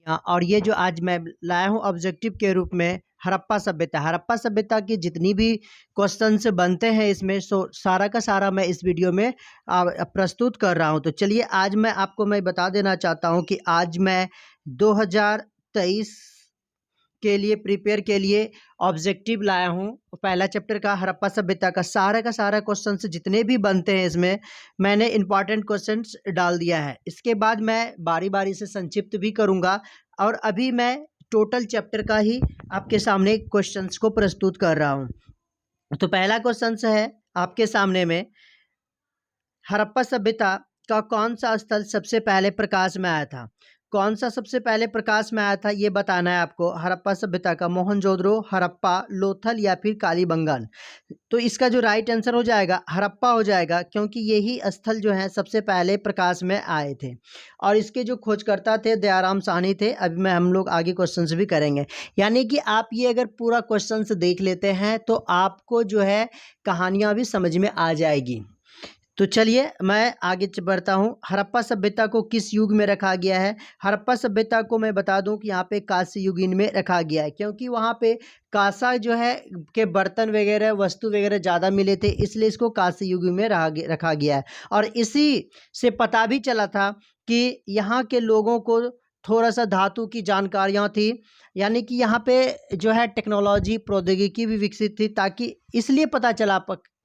और ये जो आज मैं लाया हूँ ऑब्जेक्टिव के रूप में हड़प्पा सभ्यता की जितनी भी क्वेश्चंस बनते हैं इसमें सारा का सारा मैं इस वीडियो में प्रस्तुत कर रहा हूँ। तो चलिए आज मैं बता देना चाहता हूँ कि आज मैं 2023 के लिए प्रिपेयर के लिए ऑब्जेक्टिव लाया हूँ। पहला चैप्टर का हड़प्पा सभ्यता का सारा क्वेश्चन जितने भी बनते हैं इसमें मैंने इंपॉर्टेंट क्वेश्चंस डाल दिया है। इसके बाद मैं बारी बारी से संक्षिप्त भी करूँगा और अभी मैं टोटल चैप्टर का ही आपके सामने क्वेश्चंस को प्रस्तुत कर रहा हूँ। तो पहला क्वेश्चन है आपके सामने में, हड़प्पा सभ्यता का कौन सा स्थल सबसे पहले प्रकाश में आया था? कौन सा सबसे पहले प्रकाश में आया था ये बताना है आपको। हड़प्पा सभ्यता का मोहनजोदड़ो, हड़प्पा, लोथल या फिर कालीबंगान। तो इसका जो राइट आंसर हो जाएगा हड़प्पा हो जाएगा, क्योंकि यही स्थल जो है सबसे पहले प्रकाश में आए थे और इसके जो खोजकर्ता थे दयाराम साहनी थे। अभी मैं हम लोग आगे क्वेश्चंस भी करेंगे, यानी कि आप ये अगर पूरा क्वेश्चंस देख लेते हैं तो आपको जो है कहानियाँ भी समझ में आ जाएगी। तो चलिए मैं आगे बढ़ता हूँ। हड़प्पा सभ्यता को किस युग में रखा गया है? हड़प्पा सभ्यता को मैं बता दूं कि यहाँ पे कांस्य युगीन में रखा गया है, क्योंकि वहाँ पे कांसा जो है के बर्तन वगैरह वस्तु वगैरह ज़्यादा मिले थे, इसलिए इसको कांस्य युग में रखा गया है। और इसी से पता भी चला था कि यहाँ के लोगों को थोड़ा सा धातु की जानकारियाँ थी, यानी कि यहाँ पे जो है टेक्नोलॉजी प्रौद्योगिकी भी विकसित थी, ताकि इसलिए पता चला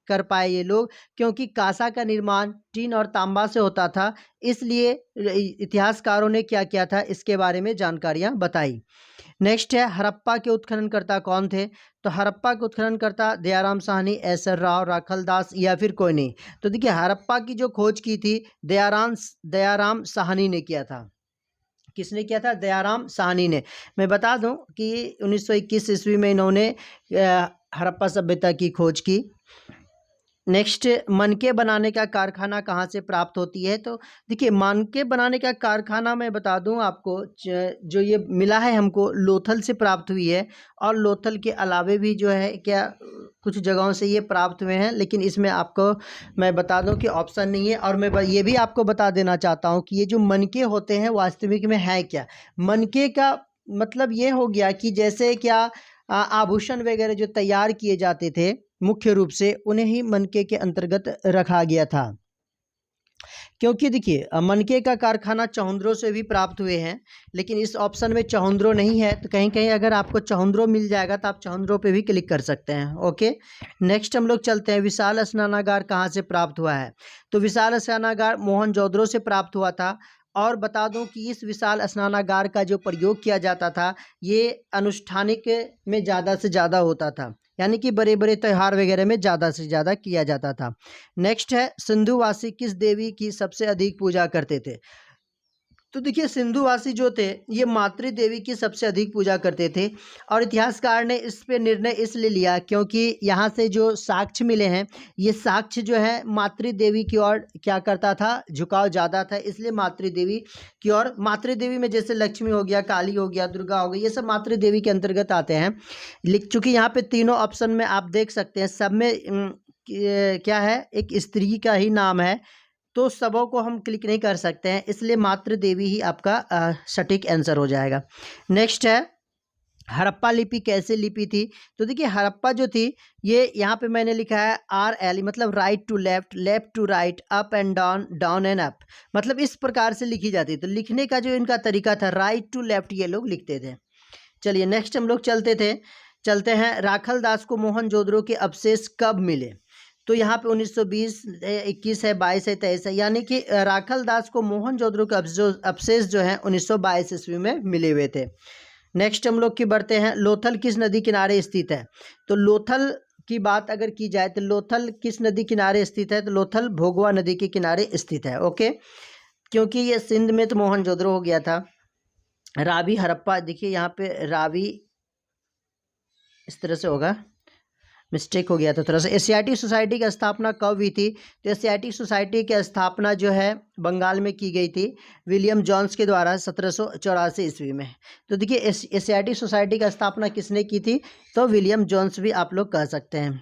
कर पाए ये लोग, क्योंकि कांसा का निर्माण टीन और तांबा से होता था। इसलिए इतिहासकारों ने क्या किया था इसके बारे में जानकारियां बताई। नेक्स्ट है, हड़प्पा के उत्खननकर्ता कौन थे? तो हड़प्पा के उत्खननकर्ता दयाराम साहनी, एसर राव, राखलदास या फिर कोई नहीं। तो देखिए हड़प्पा की जो खोज की थी दयाराम साहनी ने किया था। किसने किया था? दयाराम साहनी ने। मैं बता दूं कि 1921 ईस्वी में इन्होंने हड़प्पा सभ्यता की खोज की। नेक्स्ट, मनके बनाने का कारखाना कहाँ से प्राप्त होती है? तो देखिए मनके बनाने का कारखाना मैं बता दूं आपको, जो ये मिला है हमको लोथल से प्राप्त हुई है, और लोथल के अलावे भी जो है क्या कुछ जगहों से ये प्राप्त हुए हैं, लेकिन इसमें आपको मैं बता दूं कि ऑप्शन नहीं है। और मैं ये भी आपको बता देना चाहता हूं कि ये जो मनके होते हैं वास्तविक में है क्या। मनके का मतलब ये हो गया कि जैसे क्या आभूषण वगैरह जो तैयार किए जाते थे मुख्य रूप से उन्हें ही मनके के अंतर्गत रखा गया था। क्योंकि देखिए मनके का कारखाना चहुंद्रों से भी प्राप्त हुए हैं, लेकिन इस ऑप्शन में चहुंद्रो नहीं है, तो कहीं कहीं अगर आपको चहुंद्रो मिल जाएगा तो आप चहुंद्रो पे भी क्लिक कर सकते हैं। ओके, नेक्स्ट हम लोग चलते हैं, विशाल स्नानागार कहाँ से प्राप्त हुआ है? तो विशाल स्नानागार मोहनजोदड़ो से प्राप्त हुआ था। और बता दूं कि इस विशाल स्नानागार का जो प्रयोग किया जाता था ये अनुष्ठानिक में ज़्यादा से ज़्यादा होता था, यानी कि बड़े बड़े त्यौहार वगैरह में ज़्यादा से ज़्यादा किया जाता था। नेक्स्ट है, सिंधुवासी किस देवी की सबसे अधिक पूजा करते थे? तो देखिए सिंधुवासी जो थे ये मातृ देवी की सबसे अधिक पूजा करते थे, और इतिहासकार ने इस पे निर्णय इसलिए लिया क्योंकि यहाँ से जो साक्ष्य मिले हैं ये साक्ष्य जो है मातृ देवी की ओर क्या करता था, झुकाव ज़्यादा था, इसलिए मातृ देवी की ओर। मातृ देवी में जैसे लक्ष्मी हो गया, काली हो गया, दुर्गा हो गई, ये सब मातृ देवी के अंतर्गत आते हैं। लिख चूँकि यहाँ पे तीनों ऑप्शन में आप देख सकते हैं सब में क्या है, एक स्त्री का ही नाम है, तो सबों को हम क्लिक नहीं कर सकते हैं, इसलिए मातृ देवी ही आपका सटीक आंसर हो जाएगा। नेक्स्ट है, हड़प्पा लिपि कैसे लिपि थी? तो देखिए हड़प्पा जो थी ये यहाँ पे मैंने लिखा है RL, मतलब right to left, left to right, up and down, down and up, मतलब इस प्रकार से लिखी जाती। तो लिखने का जो इनका तरीका था राइट टू लेफ्ट ये लोग लिखते थे। चलिए नेक्स्ट हम लोग चलते हैं, राखलदास को मोहनजोदड़ो के अवशेष कब मिले? तो यहाँ पे 1920, 21 है, 22 है, 23 है, यानी कि राखलदास को मोहनजोदड़ो के अवशेष जो है 1922 ईस्वी में मिले हुए थे। नेक्स्ट हम लोग की बढ़ते हैं, लोथल किस नदी किनारे स्थित है? तो लोथल की बात अगर की जाए तो लोथल किस नदी किनारे स्थित है? तो लोथल भोगवा नदी के किनारे स्थित है। ओके, क्योंकि ये सिंध में तो मोहनजोदड़ो हो गया था। रावी हड़प्पा, देखिए यहाँ पे रावी इस तरह से होगा, मिस्टेक हो गया था थोड़ा सा। एशियाटिक सोसाइटी की स्थापना कब हुई थी? तो एशियाटिक सोसाइटी की स्थापना जो है बंगाल में की गई थी विलियम जोन्स के द्वारा 1784 ईस्वी में। तो देखिए एशियाटिक सोसाइटी की स्थापना किसने की थी? तो विलियम जोन्स भी आप लोग कह सकते हैं।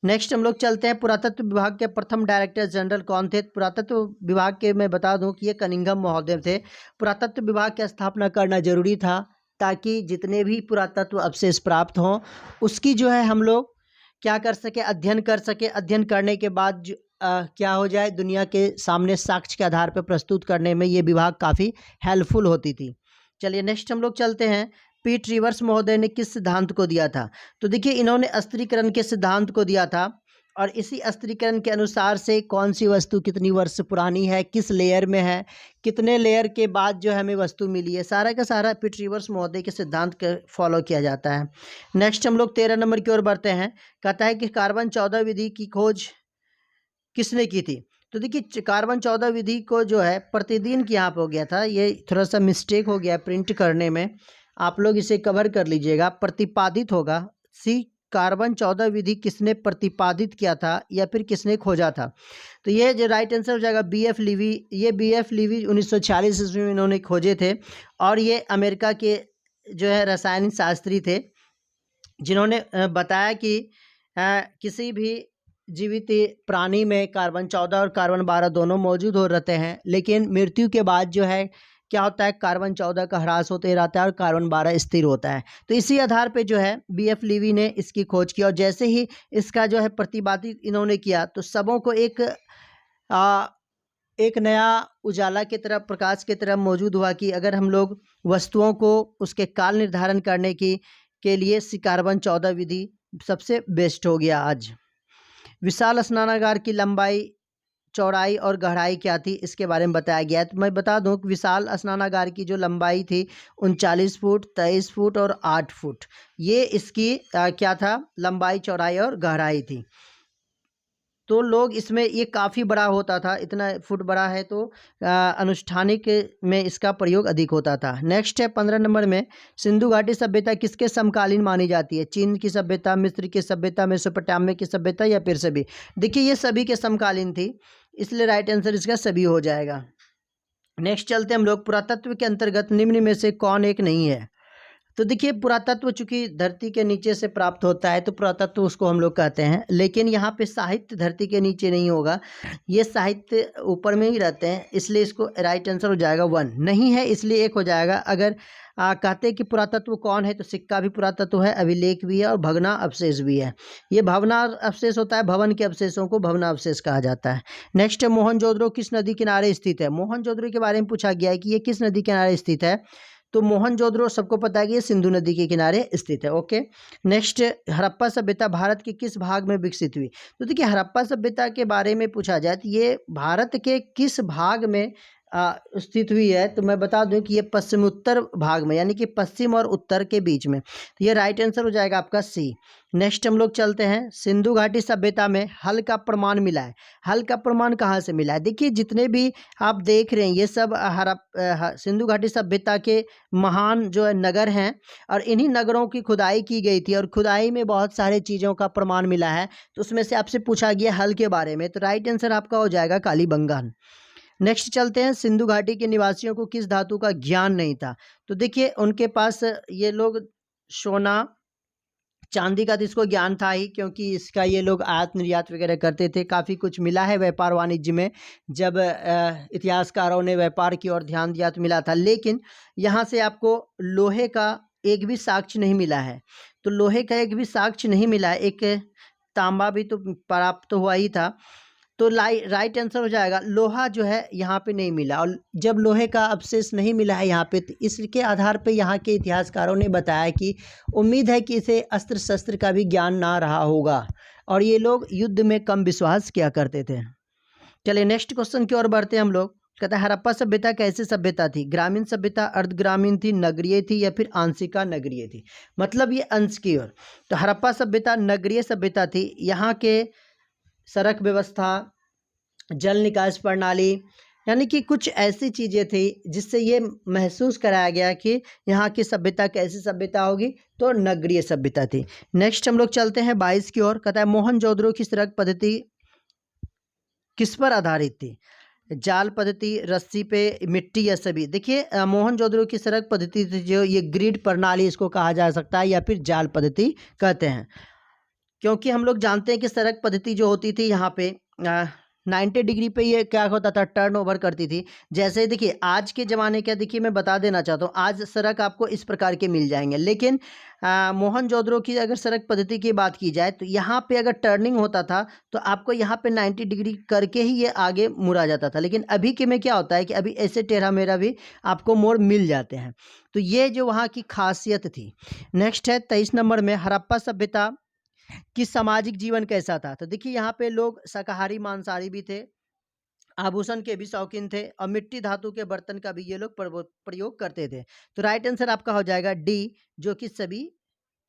नेक्स्ट हम लोग चलते हैं, पुरातत्व विभाग के प्रथम डायरेक्टर जनरल कौन थे? पुरातत्व विभाग के मैं बता दूं कि ये कनिंघम महोदय थे। पुरातत्व विभाग की स्थापना करना जरूरी था ताकि जितने भी पुरातत्व अवशेष प्राप्त हों उसकी जो है हम लोग क्या कर सके, अध्ययन कर सके। अध्ययन करने के बाद क्या हो जाए, दुनिया के सामने साक्ष्य के आधार पर प्रस्तुत करने में ये विभाग काफ़ी हेल्पफुल होती थी। चलिए नेक्स्ट हम लोग चलते हैं, पीट रिवर्स महोदय ने किस सिद्धांत को दिया था? तो देखिए इन्होंने स्त्रीकरण के सिद्धांत को दिया था और इसी स्त्रीकरण के अनुसार से कौन सी वस्तु कितनी वर्ष पुरानी है, किस लेयर में है, कितने लेयर के बाद जो हमें वस्तु मिली है, सारा का सारा पीट रिवर्स महोदय के सिद्धांत के फॉलो किया जाता है। नेक्स्ट हम लोग 13 नंबर की ओर बढ़ते हैं। कहता है कि कार्बन 14 विधि की खोज किसने की थी? तो देखिए कार्बन 14 विधि को जो है प्रतिदिन की यहाँ पे हो गया था, ये थोड़ा सा मिस्टेक हो गया प्रिंट करने में, आप लोग इसे कवर कर लीजिएगा। प्रतिपादित होगा सी, कार्बन 14 विधि किसने प्रतिपादित किया था या फिर किसने खोजा था? तो ये जो राइट आंसर हो जाएगा BF लीवी। ये BF लीवी 1946 ईस्वी में इन्होंने खोजे थे और ये अमेरिका के जो है रसायन शास्त्री थे जिन्होंने बताया कि किसी भी जीवित प्राणी में कार्बन 14 और कार्बन 12 दोनों मौजूद हो रहते हैं, लेकिन मृत्यु के बाद जो है क्या होता है, कार्बन 14 का ह्रास होते रहता है और कार्बन 12 स्थिर होता है। तो इसी आधार पे जो है BF लीवी ने इसकी खोज की और जैसे ही इसका जो है प्रतिपादित इन्होंने किया तो सबों को एक नया उजाला की तरफ, प्रकाश की तरफ मौजूद हुआ कि अगर हम लोग वस्तुओं को उसके काल निर्धारण करने के लिए कार्बन 14 विधि सबसे बेस्ट हो गया आज। विशाल स्नानागार की लंबाई, चौड़ाई और गहराई क्या थी, इसके बारे में बताया गया है। तो मैं बता दूं कि विशाल स्नानागार की जो लंबाई थी 39 फुट, 23 फुट और 8 फुट, ये इसकी क्या था, लंबाई, चौड़ाई और गहराई थी। तो लोग इसमें, ये काफ़ी बड़ा होता था, इतना फुट बड़ा है तो अनुष्ठानिक में इसका प्रयोग अधिक होता था। नेक्स्ट है 15 नंबर में, सिंधु घाटी सभ्यता किसके समकालीन मानी जाती है? चीन की सभ्यता, मिस्र की सभ्यता, मेसोपोटामिया की सभ्यता या फिर सभी? देखिए ये सभी के समकालीन थी, इसलिए राइट आंसर इसका सभी हो जाएगा। नेक्स्ट चलते हम लोग, पुरातत्व के अंतर्गत निम्न में से कौन एक नहीं है? तो देखिए पुरातत्व चूंकि धरती के नीचे से प्राप्त होता है तो पुरातत्व उसको हम लोग कहते हैं, लेकिन यहाँ पे साहित्य धरती के नीचे नहीं होगा, ये साहित्य ऊपर में ही रहते हैं, इसलिए इसको राइट आंसर हो जाएगा 1। नहीं है इसलिए 1 हो जाएगा। अगर कहते हैं कि पुरातत्व कौन है तो सिक्का भी पुरातत्व है, अभिलेख भी है और भवना अवशेष भी है। ये भवना अवशेष होता है, भवन के अवशेषों को भवना अवशेष कहा जाता है। नेक्स्ट है, मोहनजोदड़ो किस नदी किनारे स्थित है? मोहनजोदड़ो के बारे में पूछा गया है कि ये किस नदी किनारे स्थित है, तो मोहनजोदड़ो सबको पता है कि ये सिंधु नदी के किनारे स्थित है। ओके। नेक्स्ट, हड़प्पा सभ्यता भारत के किस भाग में विकसित हुई? तो देखिए हड़प्पा सभ्यता के बारे में पूछा जाए तो ये भारत के किस भाग में स्थित हुई है, तो मैं बता दूं कि ये पश्चिम उत्तर भाग में, यानी कि पश्चिम और उत्तर के बीच में, तो ये राइट आंसर हो जाएगा आपका C। नेक्स्ट हम लोग चलते हैं, सिंधु घाटी सभ्यता में हल का प्रमाण मिला है। हल का प्रमाण कहाँ से मिला है? देखिए जितने भी आप देख रहे हैं ये सब सिंधु घाटी सभ्यता के महान जो है नगर हैं और इन्हीं नगरों की खुदाई की गई थी और खुदाई में बहुत सारे चीज़ों का प्रमाण मिला है, तो उसमें से आपसे पूछा गया हल के बारे में, तो राइट आंसर आपका हो जाएगा कालीबंगान। नेक्स्ट चलते हैं, सिंधु घाटी के निवासियों को किस धातु का ज्ञान नहीं था? तो देखिए उनके पास ये लोग सोना चांदी का तो इसको ज्ञान था ही, क्योंकि इसका ये लोग आयात निर्यात वगैरह करते थे। काफ़ी कुछ मिला है व्यापार वाणिज्य में, जब इतिहासकारों ने व्यापार की ओर ध्यान दिया तो मिला था। लेकिन यहाँ से आपको लोहे का एक भी साक्ष्य नहीं मिला है, तो लोहे का एक भी साक्ष्य नहीं मिला है। एक तांबा भी तो प्राप्त हुआ ही था, तो राइट आंसर हो जाएगा लोहा जो है यहाँ पे नहीं मिला। और जब लोहे का अवशेष नहीं मिला है यहाँ पे, तो इसके आधार पे यहाँ के इतिहासकारों ने बताया कि उम्मीद है कि इसे अस्त्र शस्त्र का भी ज्ञान ना रहा होगा और ये लोग युद्ध में कम विश्वास किया करते थे। चलिए नेक्स्ट क्वेश्चन की ओर बढ़ते हैं हम लोग। कहता है हड़प्पा सभ्यता कैसी सभ्यता थी? ग्रामीण सभ्यता, अर्धग्रामीण थी, नगरीय थी या फिर आंशिका नगरीय थी? मतलब ये अंश की ओर। तो हड़प्पा सभ्यता नगरीय सभ्यता थी। यहाँ के सड़क व्यवस्था, जल निकास प्रणाली, यानी कि कुछ ऐसी चीज़ें थी जिससे ये महसूस कराया गया कि यहाँ की सभ्यता कैसी सभ्यता होगी, तो नगरीय सभ्यता थी। नेक्स्ट हम लोग चलते हैं 22 की ओर। कहता है मोहनजोदड़ो की सड़क पद्धति किस पर आधारित थी? जाल पद्धति, रस्सी पे, मिट्टी या सभी? देखिए मोहनजोदड़ो की सड़क पद्धति जो ये ग्रिड प्रणाली इसको कहा जा सकता है या फिर जाल पद्धति कहते हैं। क्योंकि हम लोग जानते हैं कि सड़क पद्धति जो होती थी यहाँ पे 90 डिग्री पे ये क्या होता था, टर्न ओवर करती थी। जैसे देखिए आज के ज़माने का, देखिए मैं बता देना चाहता हूँ, आज सड़क आपको इस प्रकार के मिल जाएंगे, लेकिन मोहनजोदड़ो की अगर सड़क पद्धति की बात की जाए तो यहाँ पे अगर टर्निंग होता था तो आपको यहाँ पे 90 डिग्री करके ही ये आगे मुड़ा जाता था। लेकिन अभी के में क्या होता है कि अभी ऐसे टेढ़ा मेढ़ा भी आपको मोड़ मिल जाते हैं। तो ये जो वहाँ की खासियत थी। नेक्स्ट है 23 नंबर में, हड़प्पा सभ्यता कि सामाजिक जीवन कैसा था। तो देखिए यहाँ पे लोग शाकाहारी मांसाहारी भी थे, आभूषण के भी शौकीन थे और मिट्टी धातु के बर्तन का भी ये लोग प्रयोग करते थे। तो राइट आंसर आपका हो जाएगा डी, जो कि सभी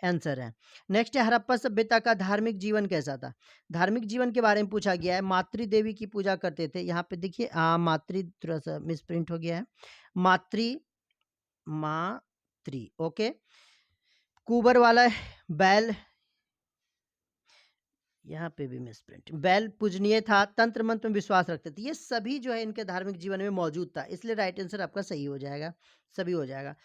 आंसर है। नेक्स्ट है हड़प्पा सभ्यता का धार्मिक जीवन कैसा था। धार्मिक जीवन के बारे में पूछा गया है। मातृ देवी की पूजा करते थे। यहाँ पे देखिए मातृ थोड़ा सा मिसप्रिंट हो गया है, मातृ मातृ ओके। कुबर वाला बैल, यहाँ पे भी मिसप्रिंट, बैल पूजनीय था, तंत्र मंत्र में विश्वास रखते थे। ये सभी जो है इनके धार्मिक जीवन में मौजूद था, इसलिए राइट आंसर आपका सही हो जाएगा, सभी हो जाएगा।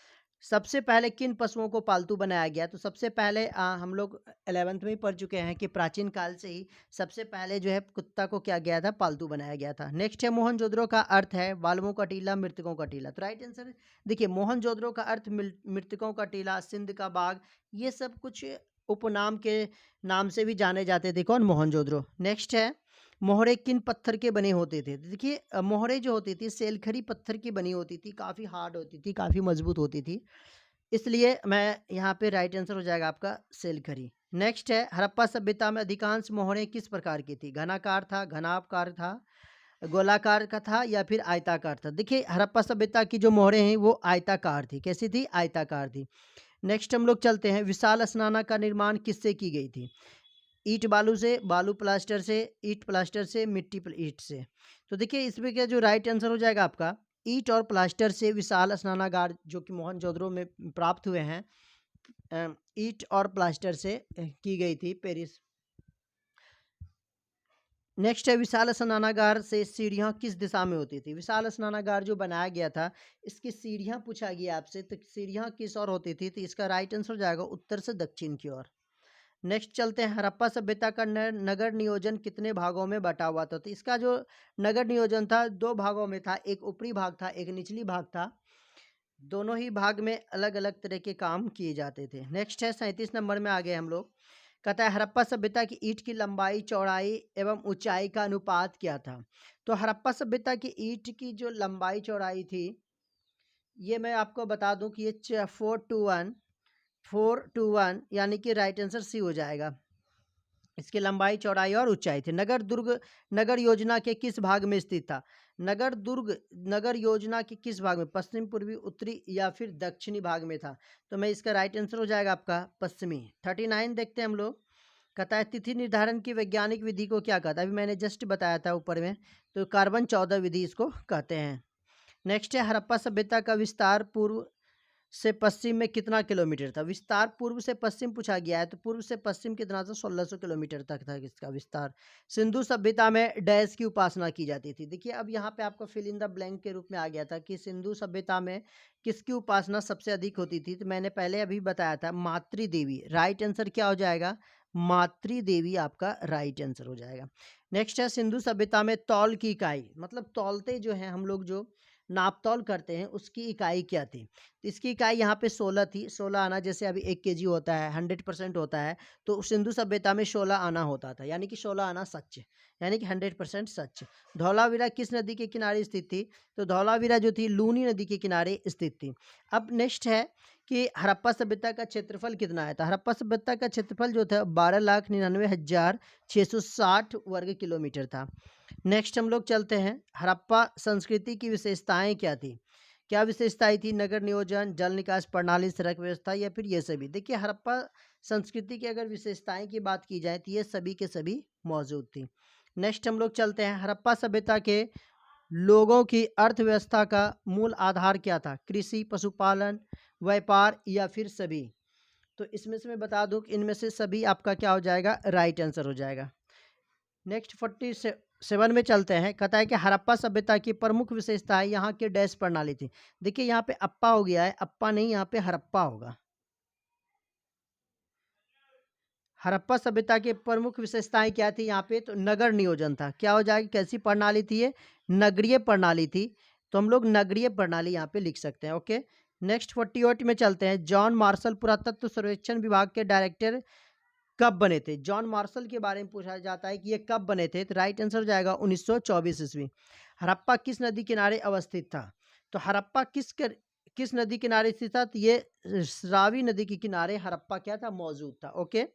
सबसे पहले किन पशुओं को पालतू बनाया गया। तो सबसे पहले हम लोग 11th में ही पढ़ चुके हैं कि प्राचीन काल से ही सबसे पहले जो है कुत्ता को क्या गया था, पालतू बनाया गया था। नेक्स्ट है मोहनजोदड़ो का अर्थ है बाल्मों का टीला, मृतकों का टीला। तो राइट आंसर देखिए मोहनजोदड़ो का अर्थ मृतकों का टीला, सिंध का बाग, ये सब कुछ उपनाम के नाम से भी जाने जाते थे। कौन, मोहनजोदड़ो। नेक्स्ट है मोहरे किन पत्थर के बने होते थे। देखिए मोहरे जो होती थी सेलखरी पत्थर की बनी होती थी, काफ़ी हार्ड होती थी, काफ़ी मजबूत होती थी, इसलिए मैं यहाँ पे राइट आंसर हो जाएगा आपका सेलखरी। नेक्स्ट है हड़प्पा सभ्यता में अधिकांश मोहरे किस प्रकार की थी। घनाकार था, घनाभकार था, गोलाकार का था या फिर आयताकार था। देखिए हड़प्पा सभ्यता की जो मोहरे हैं वो आयताकार थी। कैसी थी, आयताकार थी। नेक्स्ट हम लोग चलते हैं, विशाल स्नाना का निर्माण किससे की गई थी। ईंट बालू से, बालू प्लास्टर से, ईंट प्लास्टर से, मिट्टी ईंट से। तो देखिए इसमें क्या जो राइट आंसर हो जाएगा आपका ईंट और प्लास्टर से विशाल स्नानागार जो कि मोहनजोदड़ो में प्राप्त हुए हैं, ईंट और प्लास्टर से की गई थी, पेरिस। नेक्स्ट है विशाल स्नानागार से सीढ़ियाँ किस दिशा में होती थी। विशाल स्नानागार जो बनाया गया था इसकी सीढ़ियाँ पूछा गया आपसे, तो सीढ़ियाँ किस ओर होती थी। तो इसका राइट आंसर हो जाएगा उत्तर से दक्षिण की ओर। नेक्स्ट चलते हैं, हड़प्पा सभ्यता का नगर नियोजन कितने भागों में बटा हुआ था। तो इसका जो नगर नियोजन था दो भागों में था, एक ऊपरी भाग था, एक निचली भाग था। दोनों ही भाग में अलग अलग तरह के काम किए जाते थे। नेक्स्ट है 37 नंबर में आ गए हम लोग। कहता है हड़प्पा सभ्यता की ईंट की लंबाई, चौड़ाई एवं ऊंचाई का अनुपात क्या था। तो हड़प्पा सभ्यता की ईंट की जो लंबाई चौड़ाई थी, ये मैं आपको बता दूं कि ये 4:1 यानी कि राइट आंसर सी हो जाएगा। इसकी लंबाई, चौड़ाई और ऊंचाई थी। नगर दुर्ग नगर योजना के किस भाग में स्थित था। नगर दुर्ग नगर योजना के किस भाग में, पश्चिम, पूर्वी, उत्तरी या फिर दक्षिणी भाग में था। तो मैं इसका राइट आंसर हो जाएगा आपका पश्चिमी। 39 देखते हैं हम लोग। कहता है तिथि निर्धारण की वैज्ञानिक विधि को क्या कहता है। अभी मैंने जस्ट बताया था ऊपर में, तो कार्बन 14 विधि इसको कहते हैं। नेक्स्ट है हड़प्पा सभ्यता का विस्तार पूर्व से पश्चिम में कितना किलोमीटर था। विस्तार पूर्व से पश्चिम पूछा गया है, तो पूर्व से पश्चिम कितना था, 1600 किलोमीटर तक था इसका विस्तार। सिंधु सभ्यता में डैश की उपासना की जाती थी। देखिए अब यहाँ पे आपको फिल इन द ब्लैंक के रूप में आ गया था कि सिंधु सभ्यता में किसकी उपासना सबसे अधिक होती थी। तो मैंने पहले अभी बताया था मातृ देवी। राइट आंसर क्या हो जाएगा, मातृ देवी आपका राइट आंसर हो जाएगा। नेक्स्ट है सिंधु सभ्यता में तौल की इकाई, मतलब तौलते जो है हम लोग जो नाप तौल करते हैं उसकी इकाई क्या थी। तो इसकी इकाई यहाँ पे 16 थी। 16 आना, जैसे अभी 1 केजी होता है, 100% होता है, तो सिंधु सभ्यता में 16 आना होता था, यानी कि 16 आना सच, यानी कि 100% सच। धौलावीरा किस नदी के किनारे स्थित थी। तो धौलावीरा जो थी लूनी नदी के किनारे स्थित थी। अब नेक्स्ट है कि हड़प्पा सभ्यता का क्षेत्रफल कितना आया था। हड़प्पा सभ्यता का क्षेत्रफल जो था 12,99,660 वर्ग किलोमीटर था। नेक्स्ट हम लोग चलते हैं, हड़प्पा संस्कृति की विशेषताएं क्या थी। क्या विशेषताएं थी, नगर नियोजन, जल निकास प्रणाली, सड़क व्यवस्था या फिर ये सभी। देखिए हड़प्पा संस्कृति की अगर विशेषताएं की बात की जाए तो ये सभी के सभी मौजूद थी। नेक्स्ट हम लोग चलते हैं, हड़प्पा सभ्यता के लोगों की अर्थव्यवस्था का मूल आधार क्या था। कृषि, पशुपालन, व्यापार या फिर सभी। तो इसमें से मैं बता दूं कि इनमें से सभी आपका क्या हो जाएगा, राइट आंसर हो जाएगा। नेक्स्ट 47 में चलते हैं। कहता है कि हड़प्पा सभ्यता की प्रमुख विशेषताएं यहाँ की डैश प्रणाली थी। देखिए यहाँ पे अप्पा हो गया है, अप्पा नहीं, यहाँ पे हड़प्पा होगा। हड़प्पा सभ्यता की प्रमुख विशेषताएं क्या थी यहाँ पे? तो नगर नियोजन था। क्या हो जाएगी? कैसी प्रणाली थी ये? नगरीय प्रणाली थी। तो हम लोग नगरीय प्रणाली यहाँ पे लिख सकते हैं। ओके, नेक्स्ट 48 में चलते हैं। जॉन मार्शल पुरातत्व सर्वेक्षण विभाग के डायरेक्टर कब बने थे? जॉन मार्शल के बारे में पूछा जाता है कि ये कब बने थे, तो राइट आंसर हो जाएगा 1924 ईस्वी। हड़प्पा किस नदी किनारे अवस्थित था? तो हड़प्पा किस नदी किनारे स्थित था? तो ये रावी नदी के किनारे हड़प्पा क्या था? मौजूद था। ओके,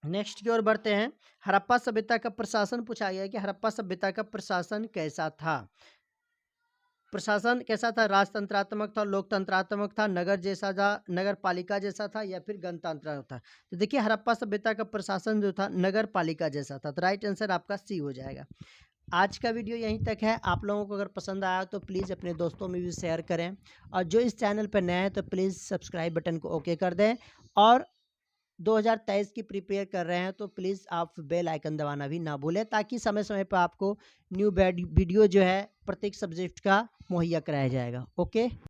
नेक्स्ट की ओर बढ़ते हैं। हड़प्पा सभ्यता का प्रशासन पूछा गया है कि हड़प्पा सभ्यता का प्रशासन कैसा था? प्रशासन कैसा था? राजतंत्रात्मक था, लोकतंत्रात्मक था, नगर जैसा था, नगर पालिका जैसा था, या फिर गणतंत्र था? तो देखिए हड़प्पा सभ्यता का प्रशासन जो था नगर पालिका जैसा था। तो राइट आंसर आपका सी हो जाएगा। आज का वीडियो यहीं तक है। आप लोगों को अगर पसंद आया तो प्लीज़ अपने दोस्तों में भी शेयर करें, और जो इस चैनल पर नए हैं तो प्लीज़ सब्सक्राइब बटन को ओके कर दें, और 2023 की प्रिपेयर कर रहे हैं तो प्लीज़ आप बेल आइकन दबाना भी ना भूलें, ताकि समय समय पर आपको न्यू वीडियो जो है प्रत्येक सब्जेक्ट का मुहैया कराया जाएगा। ओके।